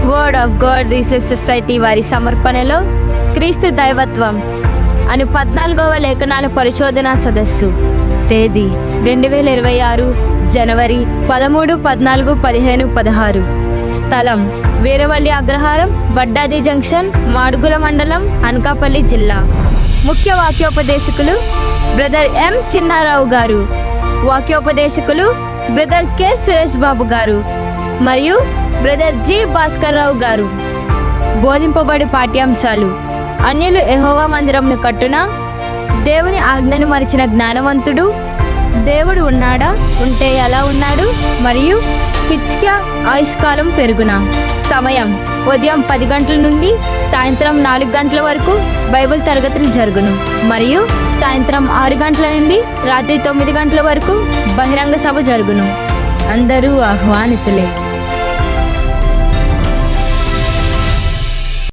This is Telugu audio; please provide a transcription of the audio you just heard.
Word of God research society వారి సమర్పణలో క్రీస్తు దైవత్వం అను 14వ లేఖనాల పరిశోధనా సదస్సు. తేదీ 2026 జనవరి 13, 14, 15, 16. స్థలం వీరవల్లి అగ్రహారం, వడ్డాది జంక్షన్, మాడుగుల మండలం, అనకాపల్లి జిల్లా. ముఖ్య వాక్యోపదేశకులు బ్రదర్ ఎం చిన్నారావు గారు. వాక్యోపదేశకులు బ్రదర్ కె సురేష్ బాబు గారు మరియు బ్రదర్ జి భాస్కర్ రావు గారు. బోధింపబడి పాఠ్యాంశాలు: అన్యులు యెహోవా మందిరంను కట్టునా, దేవుని ఆజ్ఞను మరిచిన జ్ఞానవంతుడు, దేవుడు ఉన్నాడా, ఉంటే ఎలా ఉన్నాడు, మరియు హిజ్కియా ఆయుష్కాలం పెరుగునా. సమయం ఉదయం 10 గంటల నుండి సాయంత్రం 4 గంటల వరకు బైబిల్ తరగతులు జరుగును మరియు సాయంత్రం 6 గంటల నుండి రాత్రి 9 గంటల వరకు బహిరంగ సభ జరుగును. అందరూ ఆహ్వానితులే.